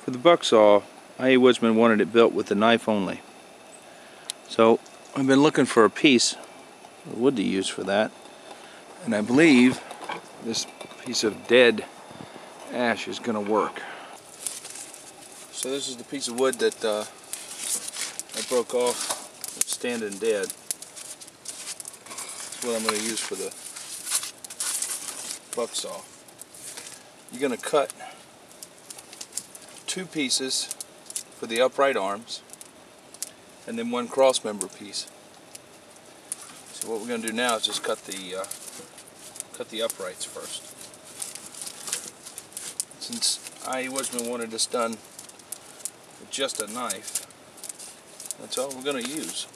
For the Bucksaw, I.E. Woodsman wanted it built with the knife only. So I've been looking for a piece of wood to use for that, and I believe this piece of dead ash is going to work. So this is the piece of wood that I broke off standing dead. That's what I'm going to use for the Bucksaw. You're going to cut 2 pieces for the upright arms and then 1 cross member piece. So what we're going to do now is just cut the uprights first. Since I.E. Woodsman wanted this done with just a knife, that's all we're going to use.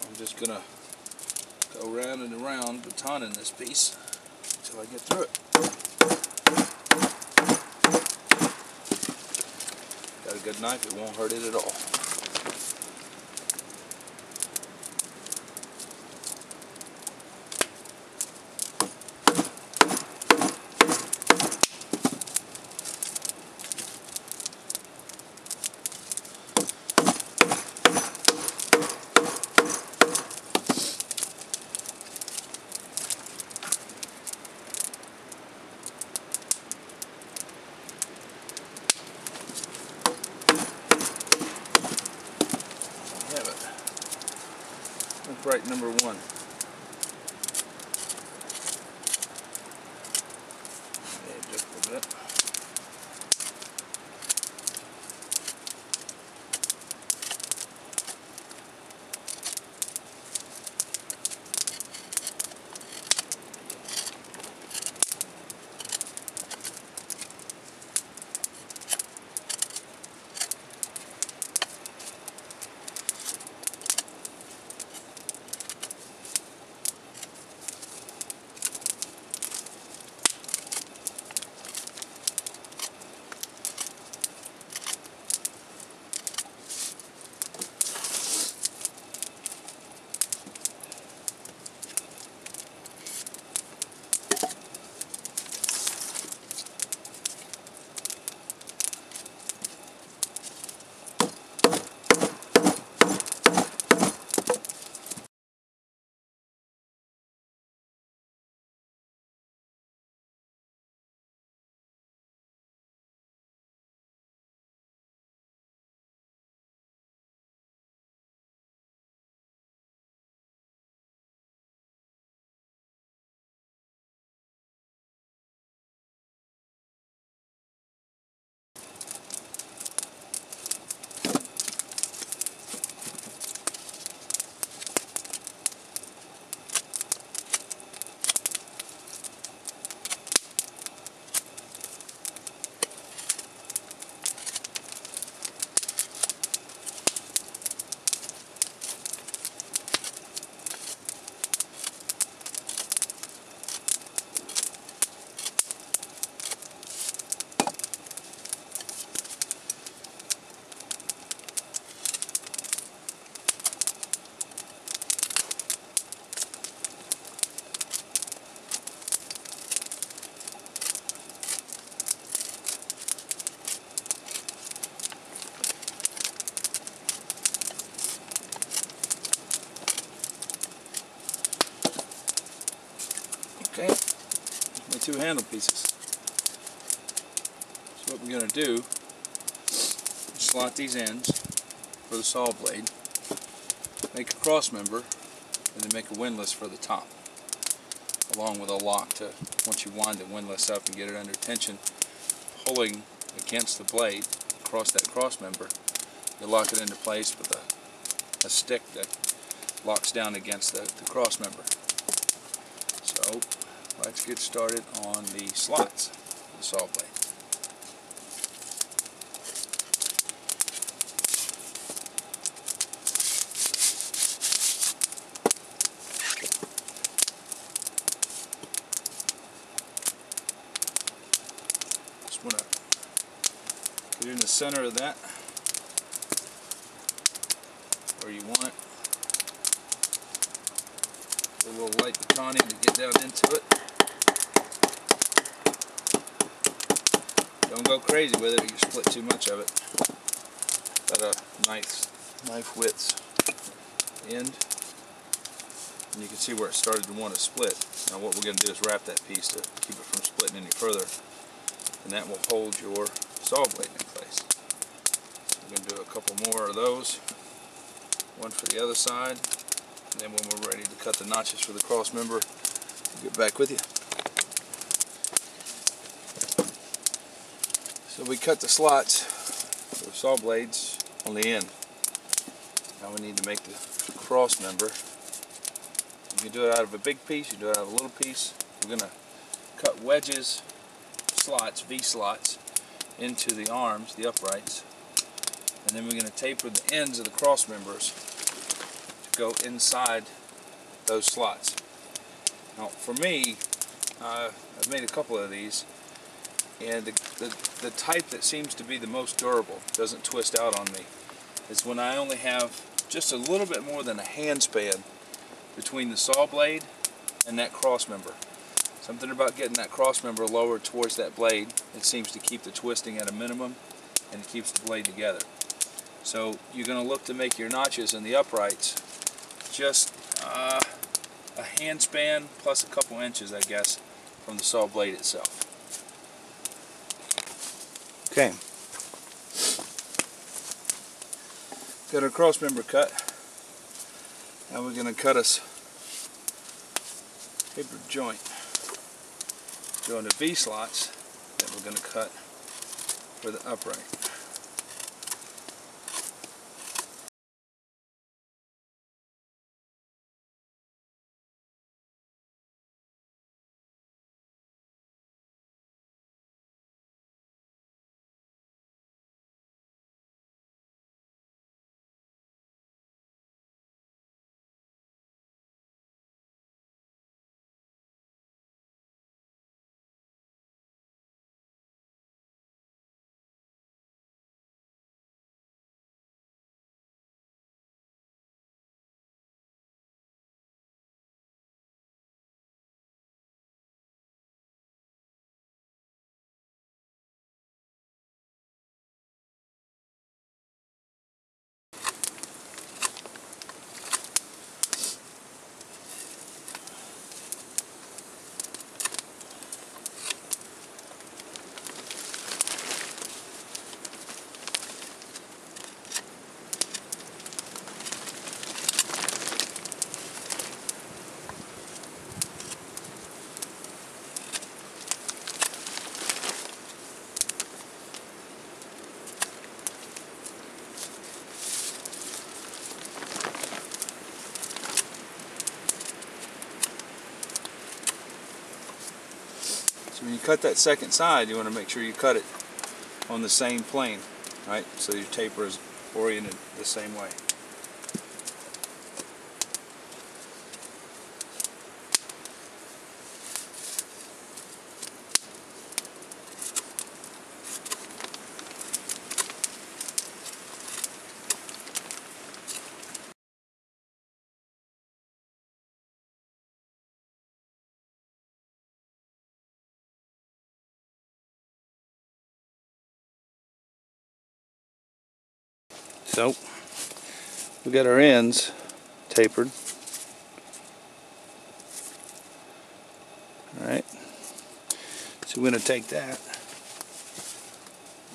I'm just going to go round and around batoning this piece until I get through it. Got a good knife, it won't hurt it at all. Upright number 1. Okay, just a little bit. Okay, my 2 handle pieces. So what we're going to do is slot these ends for the saw blade, make a cross member, and then make a windlass for the top, along with a lock to, once you wind the windlass up and get it under tension, pulling against the blade across that cross member, you lock it into place with a stick that locks down against the cross member. So let's get started on the slots of the saw blade. I'm going to get in the center of that, where you want it. A little light conning to get down into it. Don't go crazy with it or you split too much of it. Got a knife width end. And you can see where it started to want to split. Now what we're going to do is wrap that piece to keep it from splitting any further. And that will hold your saw blade in place. So we're going to do a couple more of those. One for the other side. And then when we're ready to cut the notches for the cross member, I'll get back with you. So we cut the slots for the saw blades on the end. Now we need to make the cross member. You can do it out of a big piece, you can do it out of a little piece. We're going to cut wedges, slots, V-slots, into the arms, the uprights. And then we're going to taper the ends of the cross members to go inside those slots. Now for me, I've made a couple of these, and the type that seems to be the most durable, doesn't twist out on me, is when I only have just a little bit more than a hand span between the saw blade and that cross member. Something about getting that cross member lower towards that blade, it seems to keep the twisting at a minimum and it keeps the blade together. So you're going to look to make your notches in the uprights just a hand span plus a couple inches, I guess, from the saw blade itself. Okay. Got our cross member cut. Now we're going to cut us tapered joint. Go into V-slots that we're going to cut for the upright. So when you cut that second side, you want to make sure you cut it on the same plane, right? So your taper is oriented the same way. So we got our ends tapered. Alright, so we're going to take that,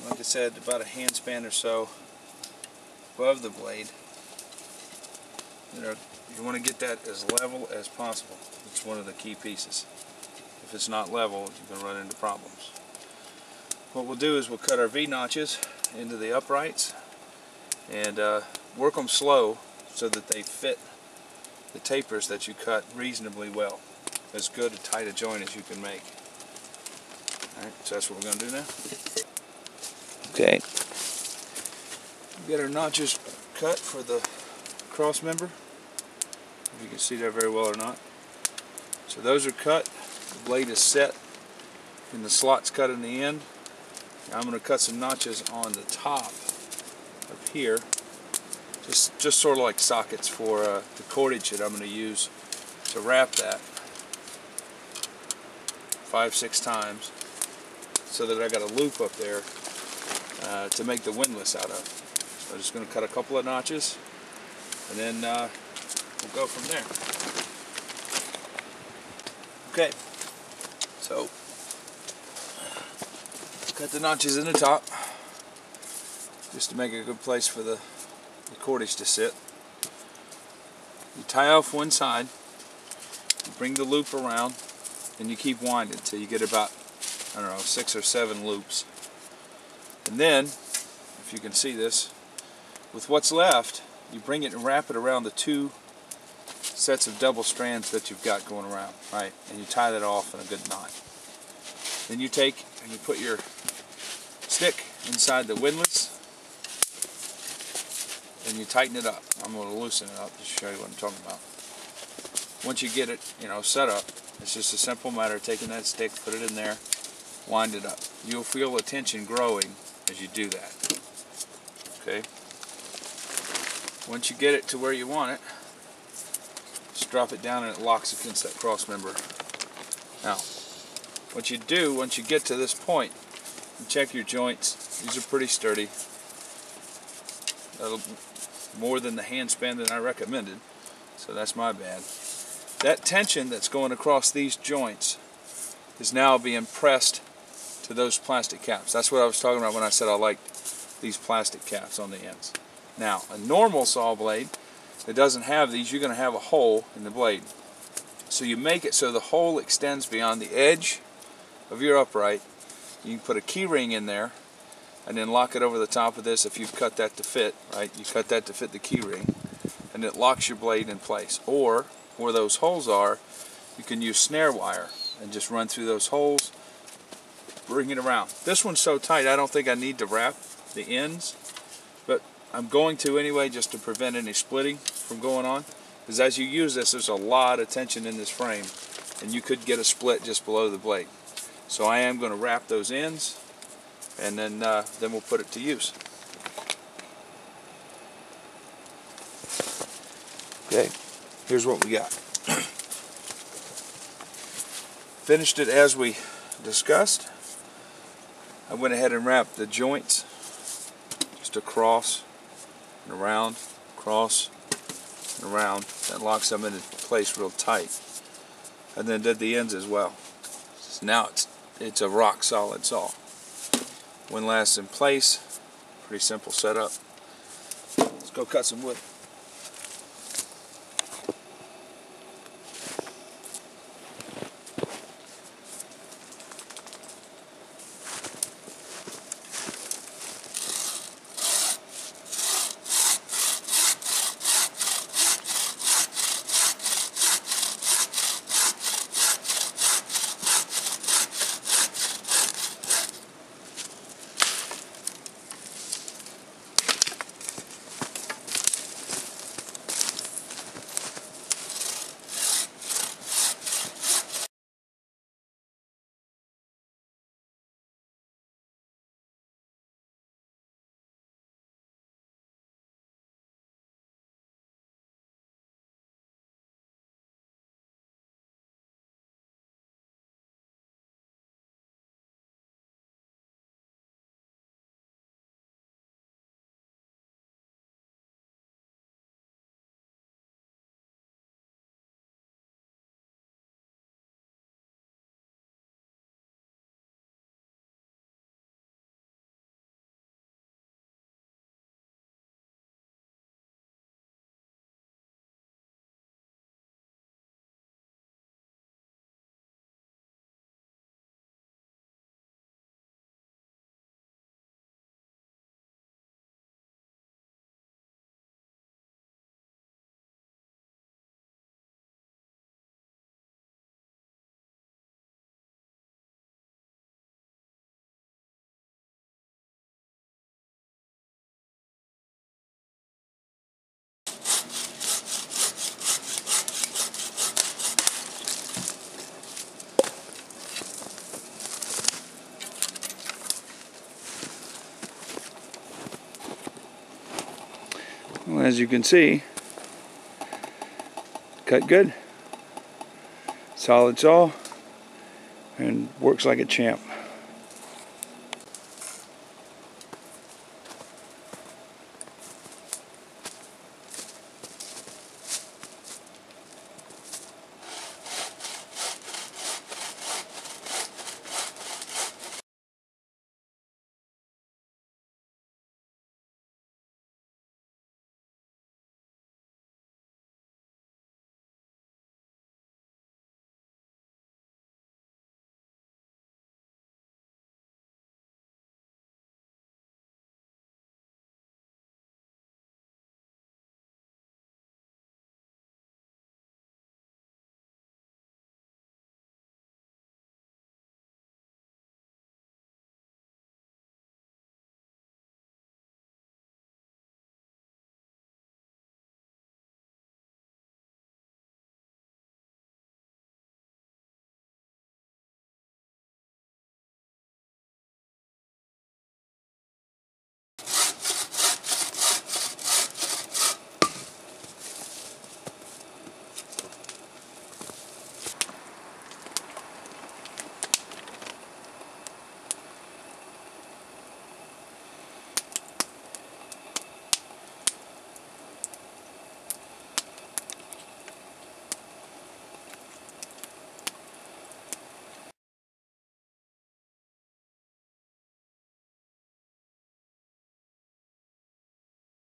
like I said, about a hand span or so above the blade. You want to get that as level as possible. It's one of the key pieces. If it's not level, you can run into problems. What we'll do is we'll cut our V notches into the uprights and work them slow so that they fit the tapers that you cut reasonably well. As good a tight a joint as you can make. Alright, so that's what we're going to do now. Okay. We got our notches cut for the cross member. If you can see that very well or not. So those are cut. The blade is set and the slots cut in the end. Now I'm going to cut some notches on the top up here, just sort of like sockets for the cordage that I'm going to use to wrap that 5-6 times, so that I got a loop up there to make the windlass out of. So I'm just going to cut a couple of notches, and then we'll go from there. Okay, so cut the notches in the top just to make a good place for the cordage to sit. You tie off one side, you bring the loop around, and you keep winding until you get about, I don't know, 6 or 7 loops. And then, if you can see this, with what's left, you bring it and wrap it around the 2 sets of double strands that you've got going around, right? And you tie that off in a good knot. Then you take and you put your stick inside the windlass and you tighten it up. I'm going to loosen it up to show you what I'm talking about. Once you get it, set up, it's just a simple matter of taking that stick, put it in there, wind it up. You'll feel the tension growing as you do that. Okay? Once you get it to where you want it, just drop it down and it locks against that cross member. Now, what you do once you get to this point, you check your joints. These are pretty sturdy. That'll more than the hand span that I recommended, so that's my bad. That tension that's going across these joints is now being pressed to those plastic caps. That's what I was talking about when I said I liked these plastic caps on the ends. Now, a normal saw blade that doesn't have these, you're going to have a hole in the blade. So you make it so the hole extends beyond the edge of your upright. You can put a key ring in there and then lock it over the top of this if you've cut that to fit, right? You cut that to fit the key ring, and it locks your blade in place. Or, where those holes are, you can use snare wire and just run through those holes, bring it around. This one's so tight I don't think I need to wrap the ends, but I'm going to anyway, just to prevent any splitting from going on, because as you use this, there's a lot of tension in this frame and you could get a split just below the blade. So I am going to wrap those ends, and then we'll put it to use. Okay, here's what we got. Finished it as we discussed. I went ahead and wrapped the joints just across and around, across and around. That locks them into place real tight. And then did the ends as well. So now it's a rock solid saw. Windlass in place, pretty simple setup. Let's go cut some wood. as you can see, cut good, solid saw, and works like a champ.